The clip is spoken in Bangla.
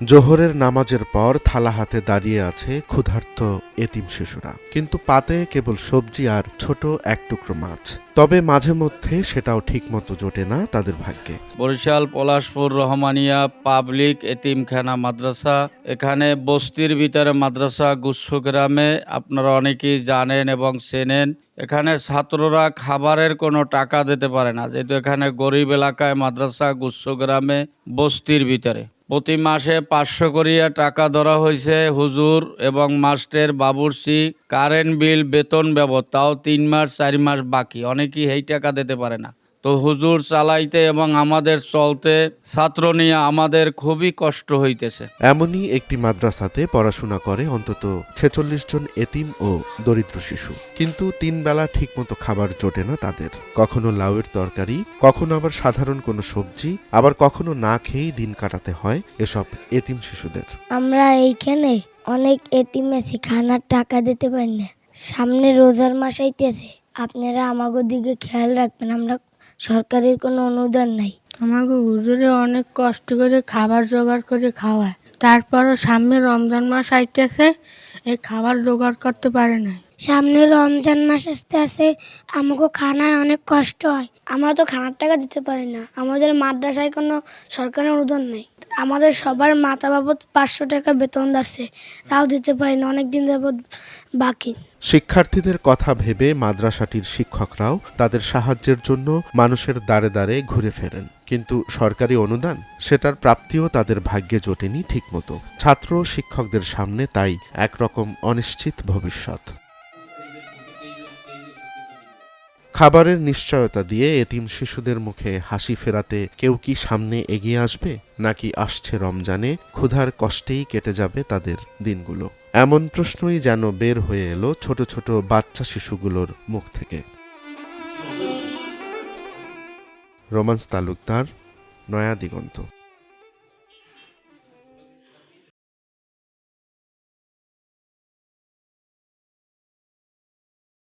জোহরের নামাজের পর থালা হাতে দাঁড়িয়ে আছে ক্ষুধার্ত এতিম শিশুরা, কিন্তু পাতে কেবল সবজি আর ছোট এক টুকরো মাছ। তবে মাঝে মধ্যে সেটাও ঠিকমতো জোটে না তাদের ভাগ্যে। বরিশাল পলাশপুর রহমানিয়া পাবলিক এতিমখানা মাদ্রাসা, এখানে বস্তির ভিতরে মাদ্রাসা গুচ্ছগ্রামে, আপনারা অনেকেই জানেন এবং চেনেন। এখানে ছাত্ররা খাবারের কোনো টাকা দিতে পারে না, যেহেতু এখানে গরিব এলাকায় মাদ্রাসা গুচ্ছগ্রামে বস্তির ভিতরে। প্রতি মাসে 500 করিয়া টাকা ধরা হয়েছে হুজুর এবং মাস্টার বাবুর্চি, কারেন্ট বিল, বেতন বাবদ, তাও 3 মাস 4 মাস বাকি। অনেকেই এই টাকা দিতে পারে না। তো হুজুর চালাইতে এবং আমাদের চলতে ছাত্র নিয়ে আমাদের খুবই কষ্ট হইতেছে। এমনই একটি মাদ্রাসাতে পড়াশোনা করে অন্তত 46 জন এতিম ও দরিদ্র শিশু, কিন্তু 3 বেলা ঠিকমতো খাবার জোটে না তাদের। কখনো লাউয়ের তরকারি, কখনো আবার সাধারণ কোনো সবজি, আবার কখনো না খেয়েই দিন কাটাতে হয় এসব এতিম শিশুদের। আমরা এইখানে অনেক এতিম আছি, খানার টাকা দিতে পারি না। সামনে রোজার মাস আইতেছে, আপনারা আমাগো দিকে খেয়াল রাখবেন। আমরা সরকারের কোনো অনুদান নাই। আমাকে হুজুরে অনেক কষ্ট করে খাবার জোগাড় করে খাওয়ায়, তারপরও সামনে রমজান মাস আইতেছে, এই খাবার জোগাড় করতে পারে না। সামনে রমজান মাস আসতে আসে, আমাকে খানায় অনেক কষ্ট হয়। আমরা তো খানার টাকা দিতে পারি না। আমাদের মাদ্রাসায় কোনো সরকারি অনুদান নেই। আমাদের সবার মাথা বাবদ 500 টাকা বেতন দিচ্ছে, তাও দিতে পারি না, অনেকদিন যাবৎ বাকি। শিক্ষার্থীদের কথা ভেবে মাদ্রাসাটির শিক্ষকরাও তাদের সাহায্যের জন্য মানুষের দ্বারে দ্বারে ঘুরে ফেরেন, কিন্তু সরকারি অনুদান সেটার প্রাপ্তিও তাদের ভাগ্যে জোটেনি ঠিকমতো। ছাত্র শিক্ষকদের সামনে তাই একরকম অনিশ্চিত ভবিষ্যৎ। খাবারের নিশ্চয়তা দিয়ে এতিম শিশুদের মুখে হাসি ফেরাতে কেউ কি সামনে এগিয়ে আসবে, নাকি আসছে রমজানে ক্ষুধার কষ্টেই কেটে যাবে তাদের দিনগুলো? এমন প্রশ্নই যেন বের হয়ে এলো ছোট ছোট বাচ্চা শিশুগুলোর মুখ থেকে। রোমান্স তালুকদার, নয়া দিগন্ত।